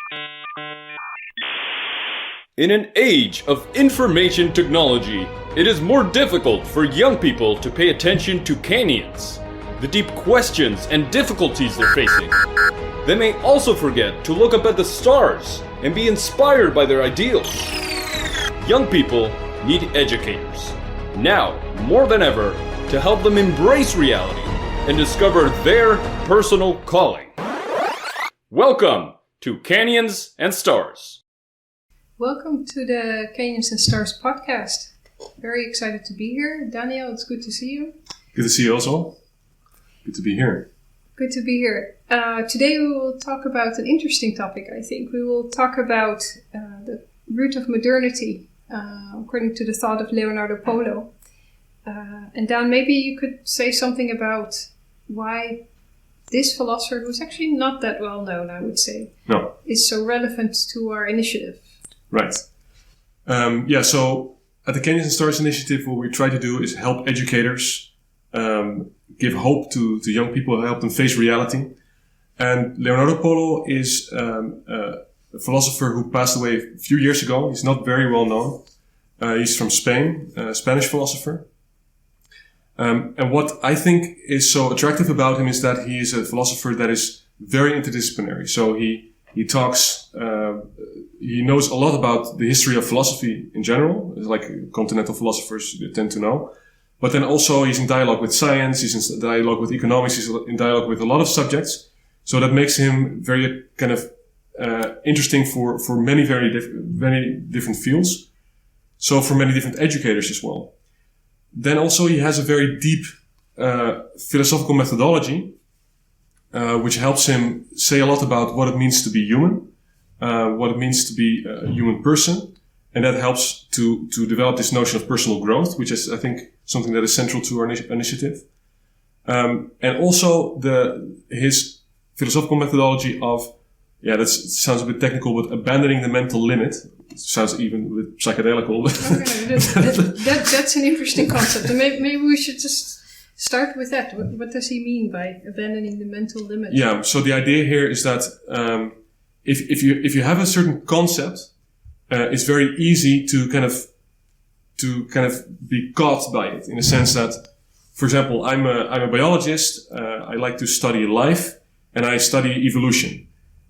In an age of information technology, it is more difficult for young people to pay attention to canyons, the deep questions and difficulties they're facing. They may also forget to look up at the stars and be inspired by their ideals. Young people need educators, now more than ever, to help them embrace reality and discover their personal calling. Welcome to Canyons and Stars. Welcome to the Canyons and Stars podcast. Very excited to be here. Daniel, it's good to see you. Good to see you also. Good to be here. Good to be here. Today we will talk about an interesting topic, I think. We will talk about the root of modernity, according to the thought of Leonardo Polo. And Dan, maybe you could say something about why this philosopher, who's actually not that well known, I would say, is so relevant to our initiative. Right. So at the Canyons and Stars Initiative, what we try to do is help educators give hope to young people, help them face reality. And Leonardo Polo is a philosopher who passed away a few years ago. He's not very well known. He's from Spain, a Spanish philosopher. And what I think is so attractive about him is that he is a philosopher that is very interdisciplinary. So he talks, he knows a lot about the history of philosophy in general, like continental philosophers tend to know. But then also he's in dialogue with science, he's in dialogue with economics, he's in dialogue with a lot of subjects. So that makes him very kind of interesting for many very different fields. So for many different educators as well. Then also he has a very deep philosophical methodology, which helps him say a lot about what it means to be human, what it means to be a human person. And that helps to develop this notion of personal growth, which is, I think, something that is central to our initiative. And also his philosophical methodology of, that sounds a bit technical, but abandoning the mental limit. It sounds even a bit psychedelical. Okay, that's an interesting concept. And maybe we should just start with that. What does he mean by abandoning the mental limit? Yeah, so the idea here is that if you have a certain concept, it's very easy to kind of be caught by it, in a sense that, for example, I'm a biologist. I like to study life, and I study evolution.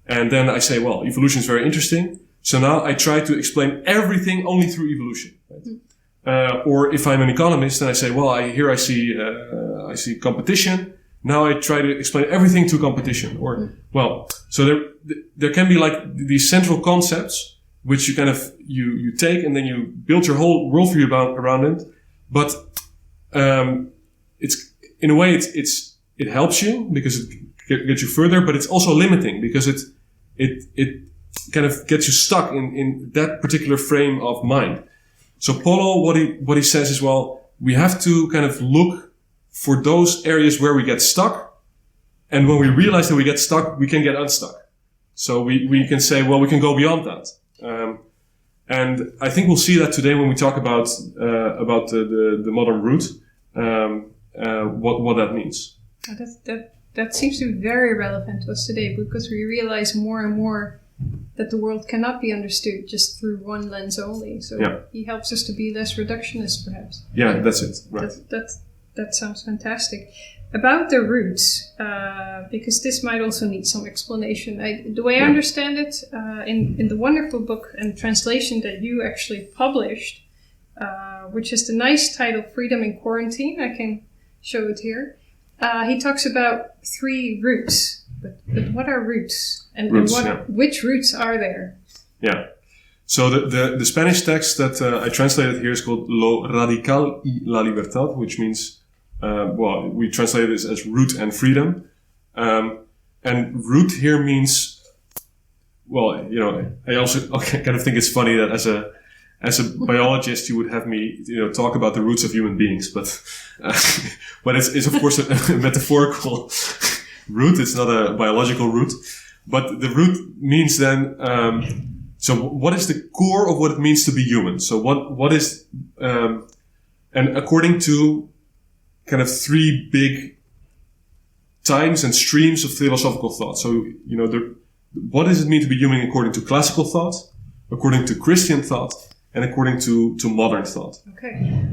And then I say, well, evolution is very interesting. So now I try to explain everything only through evolution. Right? Or if I'm an economist, then I say, well, I see competition. Now I try to explain everything to competition. Or, so there can be like these central concepts which you kind of, you take and then you build your whole worldview around it. But, it's, in a way, it helps you because it gets you further, but it's also limiting because it kind of gets you stuck in that particular frame of mind. So Polo, what he says is, well, we have to kind of look for those areas where we get stuck. And when we realize that we get stuck, we can get unstuck. So we can say, well, we can go beyond that. And I think we'll see that today when we talk about the modern root, what that means. That seems to be very relevant to us today because we realize more and more that the world cannot be understood just through one lens only. So he helps us to be less reductionist, perhaps. Yeah, that's it. Right. That sounds fantastic. About the roots, because this might also need some explanation. The way I understand it, in the wonderful book and translation that you actually published, which is the nice title, Freedom in Quarantine, I can show it here. He talks about 3 roots. But what are roots? And which roots are there? Yeah. So the Spanish text that I translated here is called Lo Radical y la Libertad, which means, we translate this as root and freedom. And root here means, I also kind of think it's funny that as a biologist, you would have me, talk about the roots of human beings, but it's of course a metaphorical root. It's not a biological root, but the root means then, so what is the core of what it means to be human? So what is, and according to kind of 3 big times and streams of philosophical thought. So, what does it mean to be human according to classical thought, according to Christian thought, and according to modern thought. Okay.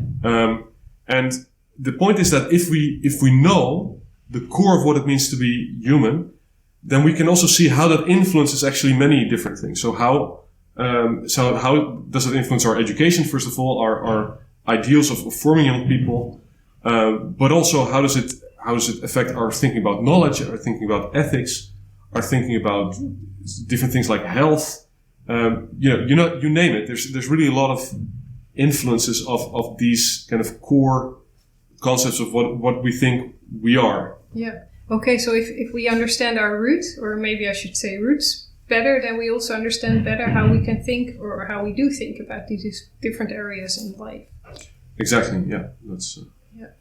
And the point is that if we know the core of what it means to be human, then we can also see how that influences actually many different things. So how does it influence our education, first of all, our ideals of forming young people, but also how does it affect our thinking about knowledge, our thinking about ethics, our thinking about different things like health, you name it. There's really a lot of influences of these kind of core concepts of what we think we are. Yeah. Okay, so if we understand our root, or maybe I should say roots, better, then we also understand better how we can think, or how we do think about these different areas in life. Exactly, yeah. That's yeah.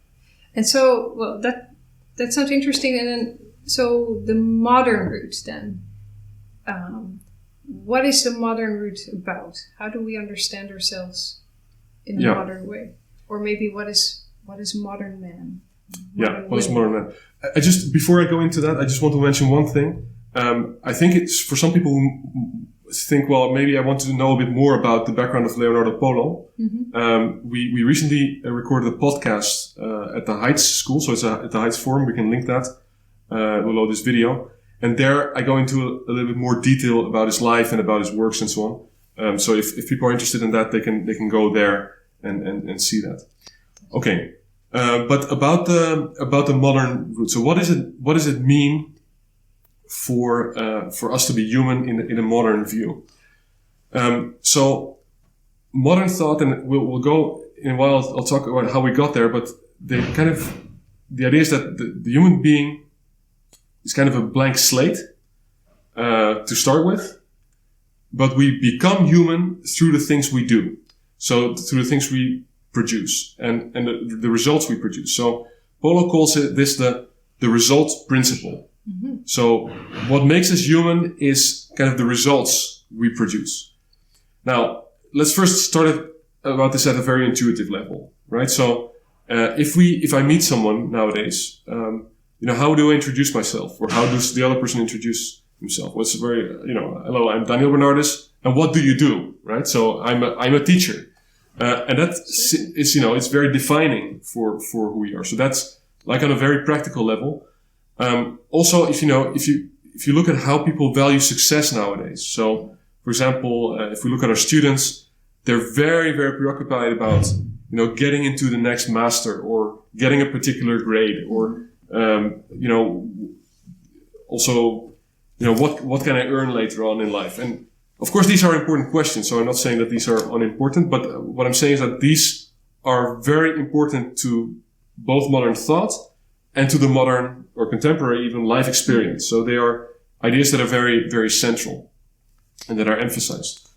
And so, well, that sounds interesting. And then, so the modern roots then. What is the modern root about? How do we understand ourselves in a modern way? Or maybe what is modern man? What is modern man? Before I go into that, I just want to mention one thing. I think it's for some people who think, well, maybe I want to know a bit more about the background of Leonardo Polo. Mm-hmm. We recently recorded a podcast at the Heights School, so it's at the Heights Forum. We can link that below this video. And there I go into a little bit more detail about his life and about his works and so on. So if people are interested in that, they can go there and see that. Okay. But about the modern root. So what does it mean for us to be human in a modern view? So modern thought, and we'll go in a while. I'll talk about how we got there. But the idea is that the human being is kind of a blank slate to start with, but we become human through the things we do. So through the things we produce and the results we produce. So Polo calls this the result principle. Mm-hmm. So what makes us human is kind of the results we produce. Now, let's first start about this at a very intuitive level, right? So if I meet someone nowadays, how do I introduce myself, or how does the other person introduce himself? What's very, hello, I'm Daniel Bernardus, and what do you do, right? So I'm a teacher. And that is, it's very defining for who we are. So that's like on a very practical level. Also, if you look at how people value success nowadays. So, for example, if we look at our students, they're very, very preoccupied about, getting into the next master or getting a particular grade or, also, what can I earn later on in life? And of course, these are important questions, so I'm not saying that these are unimportant, but what I'm saying is that these are very important to both modern thought and to the modern or contemporary even life experience. So they are ideas that are very, very central and that are emphasized.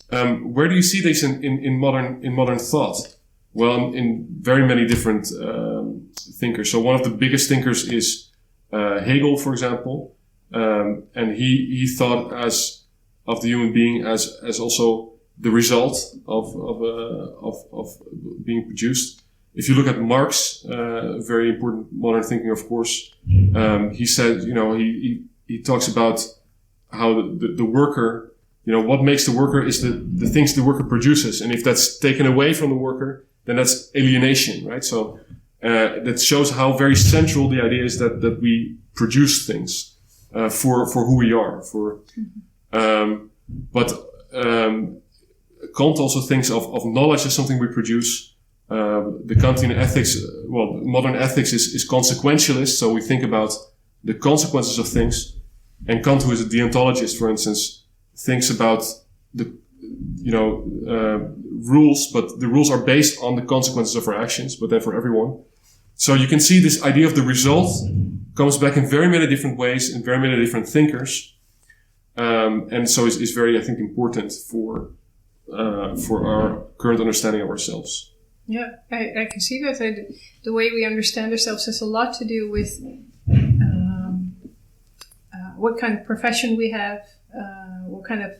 Where do you see these in modern thought? Well, in very many different thinkers. So one of the biggest thinkers is Hegel, for example, and he thought of the human being as also the result of being produced. If you look at Marx, very important modern thinking, of course, he said, he talks about how the worker, what makes the worker is the things the worker produces. And if that's taken away from the worker, then that's alienation, right? So, that shows how very central the idea is that we produce things, for who we are, but Kant also thinks of knowledge as something we produce. The Kantian ethics, modern ethics is consequentialist, so we think about the consequences of things. And Kant, who is a deontologist, for instance, thinks about the rules, but the rules are based on the consequences of our actions, but then for everyone. So you can see this idea of the result comes back in very many different ways in very many different thinkers. And so is very, I think, important for our current understanding of ourselves. Yeah, I can see that. The way we understand ourselves has a lot to do with what kind of profession we have, what kind of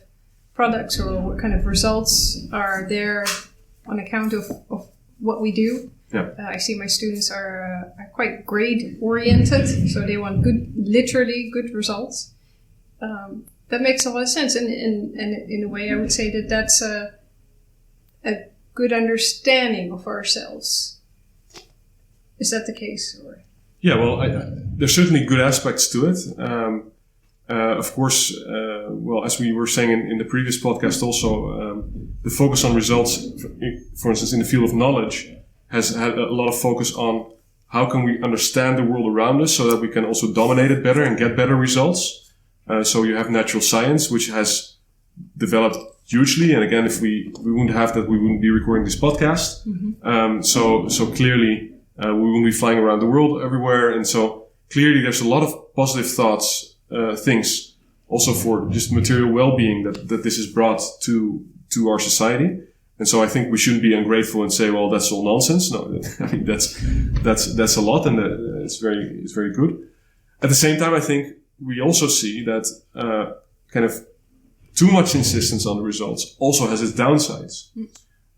products or what kind of results are there on account of what we do. Yeah. I see my students are quite grade oriented, so they want literally good results. That makes a lot of sense, and in a way, I would say that that's a good understanding of ourselves. Is that the case, or? Yeah, well, there's certainly good aspects to it. Of course, well, as we were saying in the previous podcast, also the focus on results, for instance, in the field of knowledge, has had a lot of focus on how can we understand the world around us so that we can also dominate it better and get better results. So you have natural science, which has developed hugely. And again, if we wouldn't have that, we wouldn't be recording this podcast. Mm-hmm. So clearly, we wouldn't be flying around the world everywhere. And so clearly there's a lot of positive thoughts, things also for just material well-being that this has brought to our society. And so I think we shouldn't be ungrateful and say, well, that's all nonsense. No, I mean, that's a lot, and it's very good. At the same time, I think we also see that kind of too much insistence on the results also has its downsides.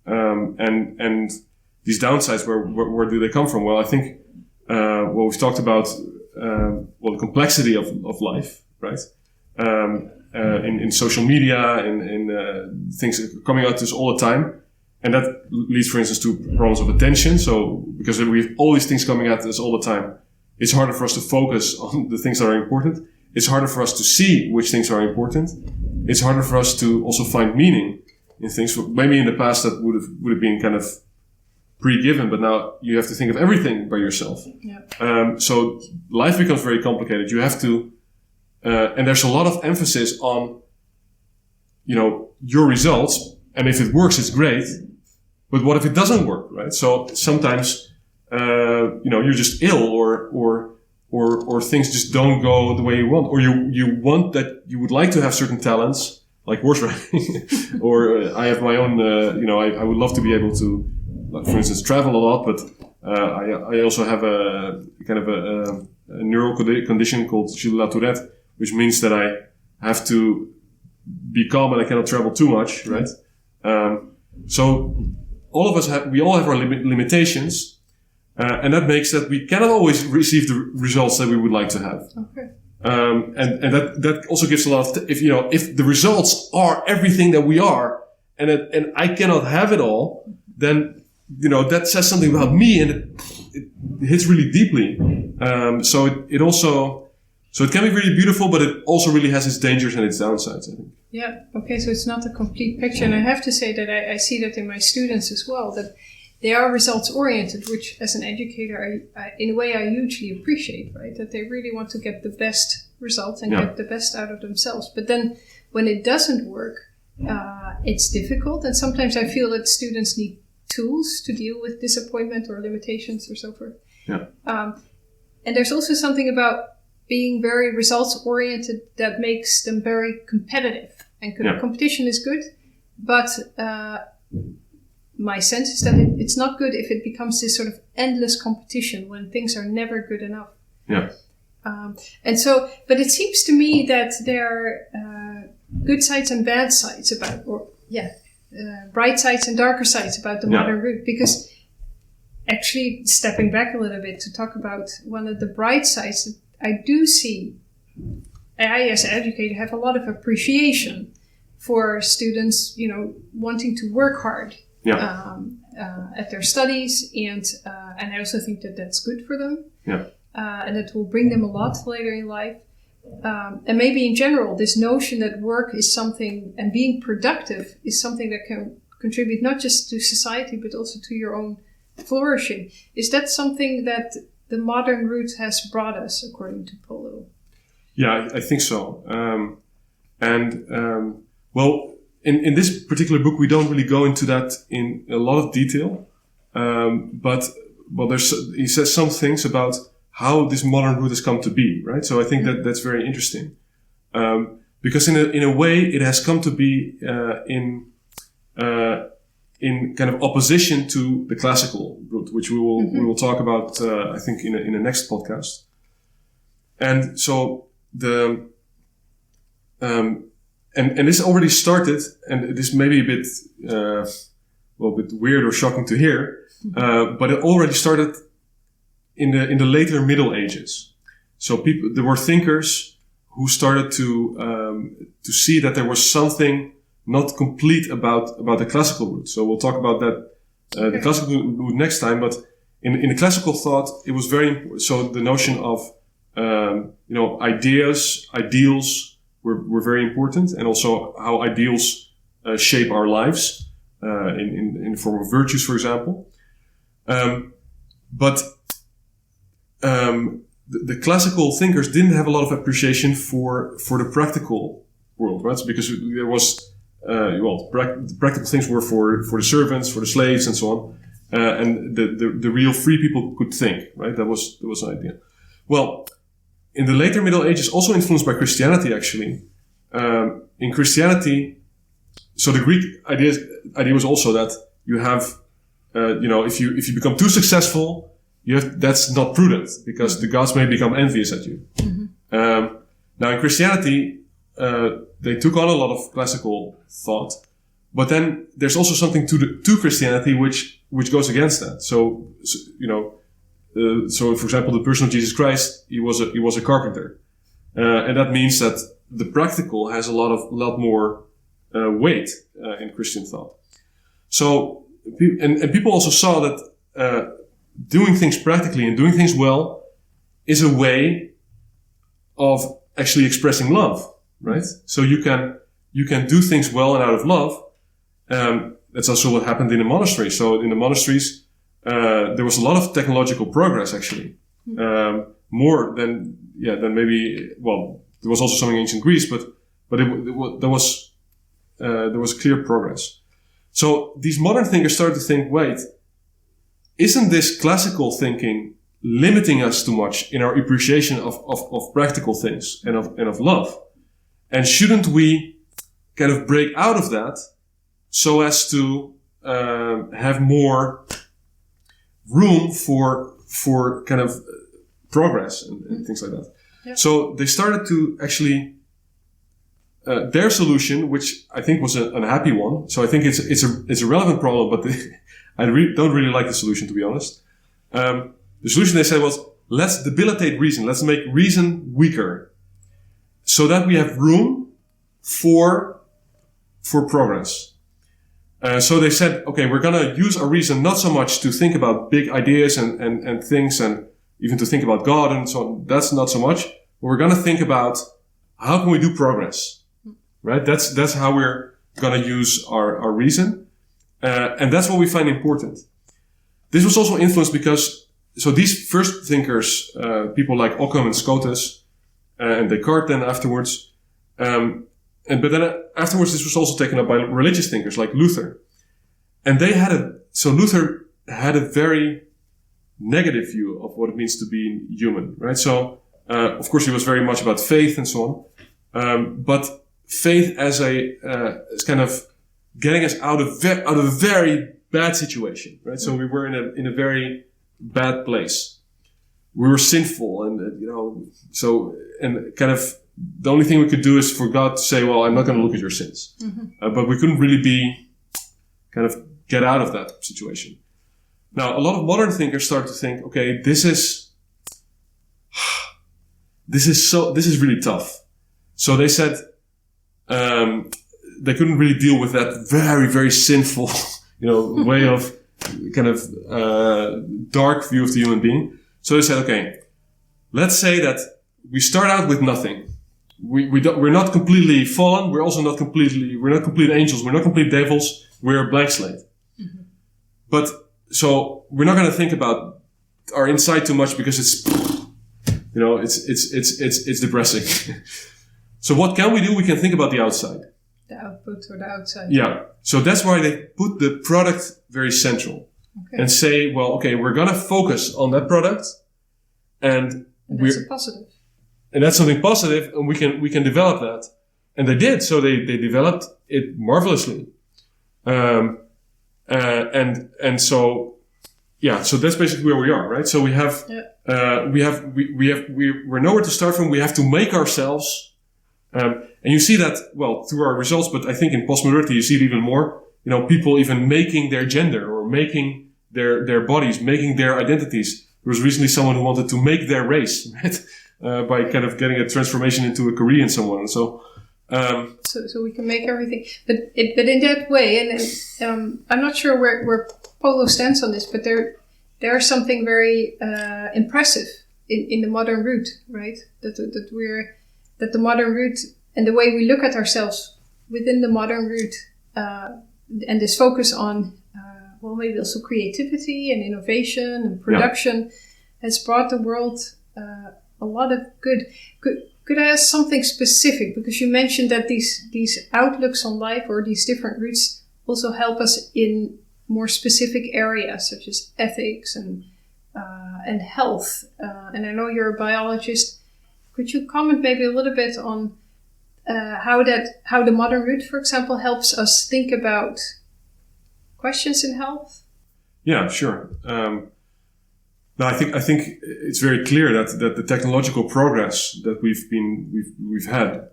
And these downsides, where do they come from? Well, I think well, we've talked about the complexity of life, right? In social media, in things coming at us all the time. And that leads, for instance, to problems of attention. So because we have all these things coming at us all the time, it's harder for us to focus on the things that are important. It's harder for us to see which things are important. It's harder for us to also find meaning in things. Maybe in the past that would have been kind of pre-given, but now you have to think of everything by yourself. Yeah. So life becomes very complicated. You have to, and there's a lot of emphasis on, your results. And if it works, it's great. But what if it doesn't work, right? So sometimes, you're just ill or things just don't go the way you want, or you want that you would like to have certain talents like horse riding, or I have my own, I would love to be able to, for instance, travel a lot, but I also have a kind of a neural condition called Gilles La Tourette, which means that I have to be calm and I cannot travel too much, right? So all of us we all have our limitations. And that makes that we cannot always receive the results that we would like to have. Okay. And that also gives a lot of, if the results are everything that we are, and I cannot have it all, then, that says something about me, and it hits really deeply. So it can be really beautiful, but it also really has its dangers and its downsides, I think. Yeah. Okay. So it's not a complete picture. And I have to say that I see that in my students as well, that they are results oriented, which as an educator, in a way I hugely appreciate, right? That they really want to get the best result and get the best out of themselves. But then when it doesn't work, it's difficult. And sometimes I feel that students need tools to deal with disappointment or limitations or so forth. Yeah. And there's also something about being very results oriented that makes them very competitive. And competition is good, but my sense is that it's not good if it becomes this sort of endless competition when things are never good enough. Yeah. But it seems to me that there are good sides and bad sides bright sides and darker sides about the modern route. Because actually, stepping back a little bit to talk about one of the bright sides, that I do see, I as an educator have a lot of appreciation for students, wanting to work hard. At their studies, and I also think that that's good for them, and it will bring them a lot later in life. And maybe in general, this notion that work is something, and being productive is something that can contribute not just to society but also to your own flourishing. Is that something that the modern route has brought us, according to Polo? Yeah, I think so. Well. In this particular book, we don't really go into that in a lot of detail, but he says some things about how this modern route has come to be, right? So I think that's very interesting, because in a way it has come to be in kind of opposition to the classical route, which we will talk about, I think, in the next podcast. And so And this already started, and this may be a bit, a bit weird or shocking to hear, but it already started in the later Middle Ages. So there were thinkers who started to see that there was something not complete about the classical route. So we'll talk about that the classical route next time. But in the classical thought, it was very important. So the notion of ideals were very important, and also how ideals shape our lives in the form of virtues, for example. But the classical thinkers didn't have a lot of appreciation for the practical world, right? So because there was the practical things were for the servants, for the slaves, and so on, and the real free people could think, right? That was an idea. Well, in the later Middle Ages, also influenced by Christianity, actually. In Christianity, so the Greek idea was also that you have, if you become too successful, that's not prudent, because the gods may become envious at you. Mm-hmm. Now in Christianity, they took on a lot of classical thought, but then there's also something to Christianity which goes against that. So for example, the person of Jesus Christ, he was a carpenter, and that means that the practical has a lot more weight in Christian thought. So and people also saw that doing things practically and doing things well is a way of actually expressing love, right? So you can do things well and out of love. That's also what happened in the monastery. So in the monasteries, there was a lot of technological progress, actually. More than maybe, well, there was also something in ancient Greece, but there was clear progress. So these modern thinkers started to think, wait, isn't this classical thinking limiting us too much in our appreciation of practical things and of love? And shouldn't we kind of break out of that so as to have more room for kind of progress and things like that? Yeah. So they started to actually their solution, which I think was an unhappy one. So I think it's a relevant problem, but I don't really like the solution, to be honest. The solution they said was, let's debilitate reason. Let's make reason weaker so that we have room for progress. So they said, okay, we're going to use our reason not so much to think about big ideas and things and even to think about God and so on. That's not so much. But we're going to think about how can we do progress, right? That's how we're going to use our reason. And that's what we find important. This was also influenced because, so these first thinkers, people like Occam and Scotus, and Descartes then afterwards, but then afterwards this was also taken up by religious thinkers like Luther. And Luther had a very negative view of what it means to be human, right? So, of course he was very much about faith and so on. But faith as kind of getting us out of a very bad situation, right? So we were in a very bad place. We were sinful, and and kind of the only thing we could do is for God to say, "Well, I'm not going to look at your sins," but we couldn't really kind of get out of that situation. Now, a lot of modern thinkers start to think, "Okay, this is really tough." So they said. They couldn't really deal with that very, very sinful, way of kind of dark view of the human being. So they said, okay, let's say that we start out with nothing. We're not completely fallen. We're not complete angels. We're not complete devils. We're a blank slate. Mm-hmm. But so we're not going to think about our inside too much because it's depressing. So what can we do? We can think about the outside. The output or the outside. Yeah. So that's why they put the product very central. Okay. And say, well, okay, we're going to focus on that product. And that's a positive. And that's something positive, and we can develop that. And they did. So they developed it marvelously. So that's basically where we are, right? So we have, we're nowhere to start from. We have to make ourselves. And you see that, well, through our results, but I think in postmodernity you see it even more. People even making their gender or making their bodies, making their identities. There was recently someone who wanted to make their race, right? by kind of getting a transformation into a career in someone. So we can make everything, but in that way, and I'm not sure where Polo stands on this, but there's something very impressive in the modern route, right? That the modern route and the way we look at ourselves within the modern route, and this focus on maybe also creativity and innovation and production has brought the world a lot of good. Could I ask something specific? Because you mentioned that these outlooks on life or these different routes also help us in more specific areas such as ethics and health. And I know you're a biologist. Could you comment maybe a little bit on how the modern route, for example, helps us think about questions in health? Yeah, sure. No, I think it's very clear that the technological progress that we've had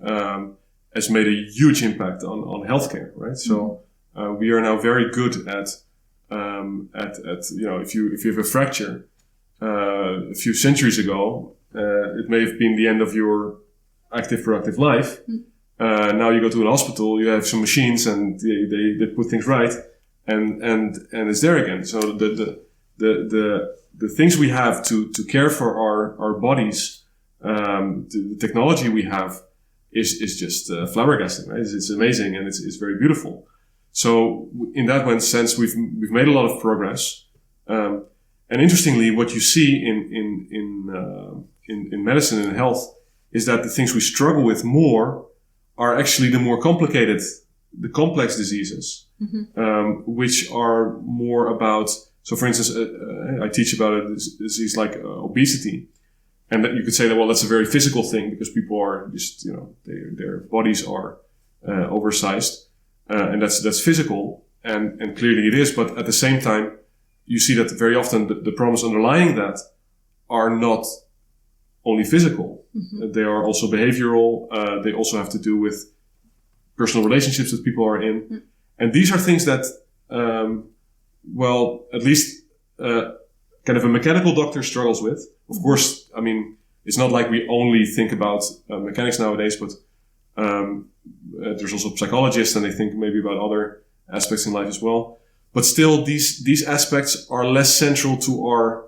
has made a huge impact on healthcare, right? So we are now very good at if you have a fracture a few centuries ago, it may have been the end of your active productive life. Now you go to an hospital, you have some machines, and they put things right, and it's there again. So the things we have to care for our bodies, the technology we have is just flabbergasting, right? It's amazing, and it's very beautiful. So in that one sense, we've made a lot of progress. And interestingly, what you see in medicine and health is that the things we struggle with more are actually the more complicated, the complex diseases, which are more about. So, for instance, I teach about a disease like obesity, and that you could say that that's a very physical thing because people are just their bodies are oversized, and that's physical, and clearly it is. But at the same time, you see that very often the problems underlying that are not only physical; they are also behavioral. They also have to do with personal relationships that people are in, and these are things that. At least kind of a mechanical doctor struggles with. Of course, I mean, it's not like we only think about mechanics nowadays, but there's also psychologists and they think maybe about other aspects in life as well. But still, these aspects are less central to our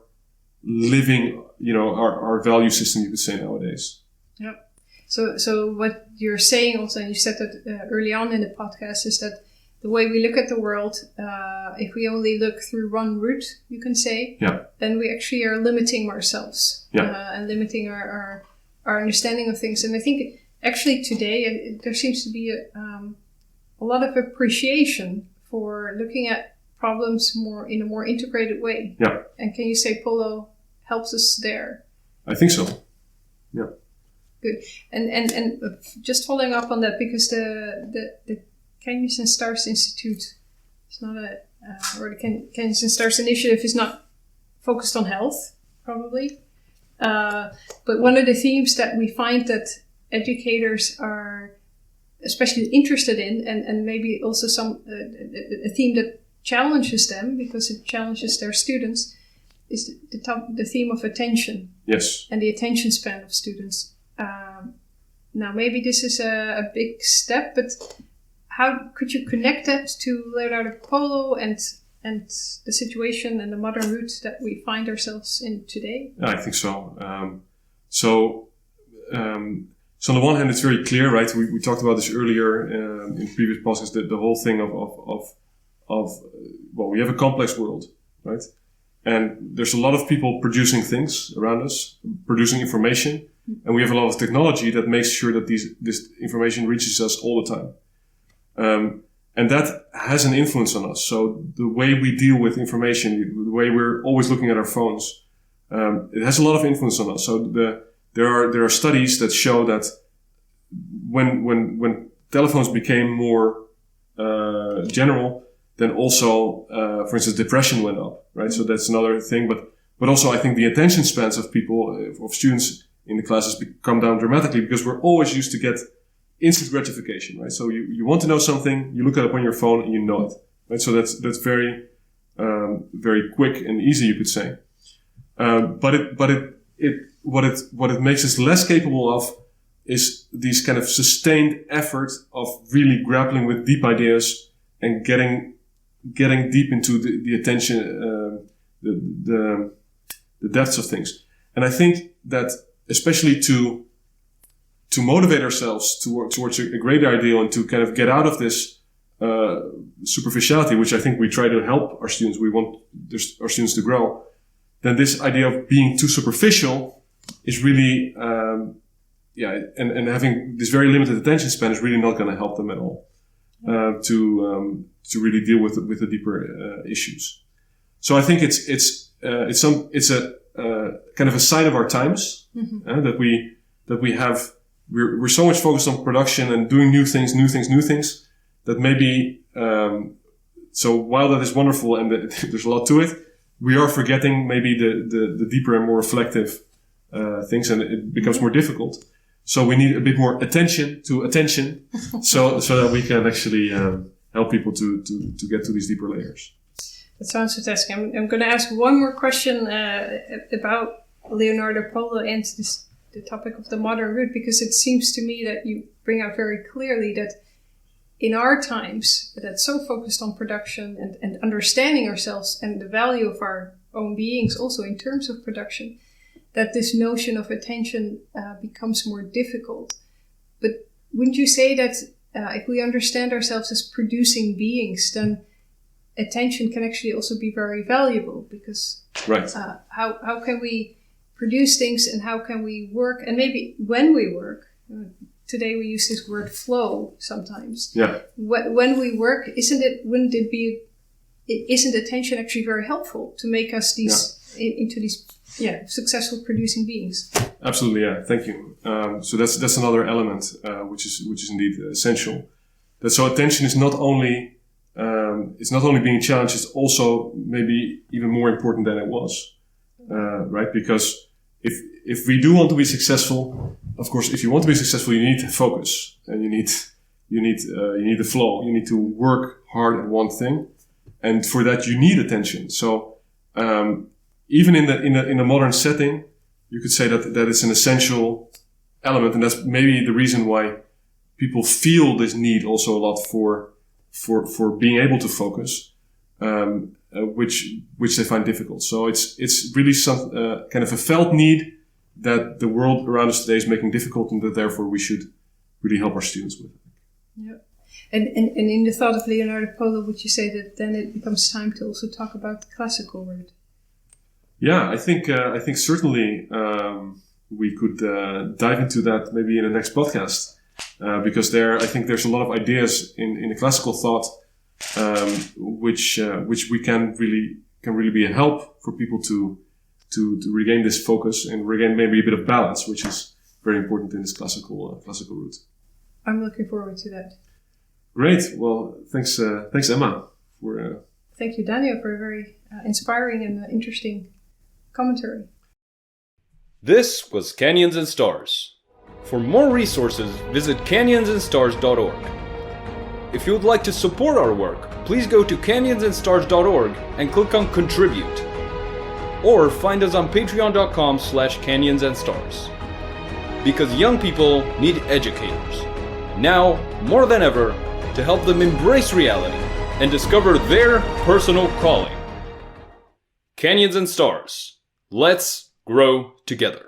living, our value system, you could say nowadays. Yep. So what you're saying also, and you said that early on in the podcast, is that the way we look at the world, if we only look through one route, you can say, then we actually are limiting ourselves and limiting our understanding of things. And I think actually today there seems to be a lot of appreciation for looking at problems in a more integrated way. Yeah. And can you say Polo helps us there? I think so. Yeah. Good. And just following up on that, because the Canyons and Stars Institute is not or the Canyons and Stars Initiative is not focused on health, probably. But one of the themes that we find that educators are especially interested in, and maybe also a theme that challenges them because it challenges their students, is the theme of attention. Yes. And the attention span of students. Now, maybe this is a big step, but how could you connect that to Leonardo Polo and the situation and the modern route that we find ourselves in today? I think so. So on the one hand, it's very clear, right? We talked about this earlier in previous podcasts. The whole thing of we have a complex world, right? And there's a lot of people producing things around us, producing information, and we have a lot of technology that makes sure that this information reaches us all the time. And that has an influence on us. So the way we deal with information, the way we're always looking at our phones, it has a lot of influence on us. So there are studies that show that when telephones became more general, then also, for instance, depression went up, right? So that's another thing. But also, I think the attention spans of students in the classes come down dramatically because we're always used to get instant gratification, right? So you want to know something, you look it up on your phone and you know it, right? So that's very, very quick and easy, you could say. But it what it makes us less capable of is these kind of sustained effort of really grappling with deep ideas and getting deep into the attention, the depths of things. And I think that especially to motivate ourselves towards a greater ideal and to kind of get out of this superficiality, which I think we try to help our students. We want our students to grow. Then this idea of being too superficial is really, and having this very limited attention span is really not going to help them at all to really deal with the deeper issues. So I think it's a kind of a sign of our times that we have. We're so much focused on production and doing new things, that maybe, so while that is wonderful and there's a lot to it, we are forgetting maybe the deeper and more reflective things, and it becomes more difficult. So we need a bit more attention, so that we can actually help people to get to these deeper layers. That sounds fantastic. I'm going to ask one more question about Leonardo Polo and the topic of the modern root, because it seems to me that you bring out very clearly that in our times, that's so focused on production and understanding ourselves and the value of our own beings also in terms of production, that this notion of attention becomes more difficult. But wouldn't you say that if we understand ourselves as producing beings, then attention can actually also be very valuable? Because right. How can we produce things, and how can we work? And maybe when we work, today we use this word flow sometimes. Yeah. When we work, isn't attention actually very helpful to make us into these successful producing beings? Absolutely, yeah. Thank you. So that's another element which is indeed essential. So attention is not only being challenged; it's also maybe even more important than it was, right? Because if we do want to be successful, of course, if you want to be successful, you need to focus, and you need the flow. You need to work hard at one thing, and for that you need attention. So even in a modern setting, you could say that is an essential element, and that's maybe the reason why people feel this need also a lot for being able to focus, which they find difficult. So it's really some kind of a felt need that the world around us today is making difficult, and that therefore we should really help our students with. Yeah. And in the thought of Leonardo Polo, would you say that then it becomes time to also talk about the classical root? Yeah, I think certainly we could dive into that maybe in the next podcast, because I think there's a lot of ideas in the classical thought which we can really be a help for people to regain this focus and regain maybe a bit of balance, which is very important in this classical route. I'm looking forward to that. Great. Well, thanks Emma. Thank you, Daniel, for a very inspiring and interesting commentary. This was Canyons and Stars. For more resources, visit canyonsandstars.org. If you would like to support our work, please go to canyonsandstars.org and click on Contribute. Or find us on patreon.com/canyonsandstars. Because young people need educators. Now, more than ever, to help them embrace reality and discover their personal calling. Canyons and Stars. Let's grow together.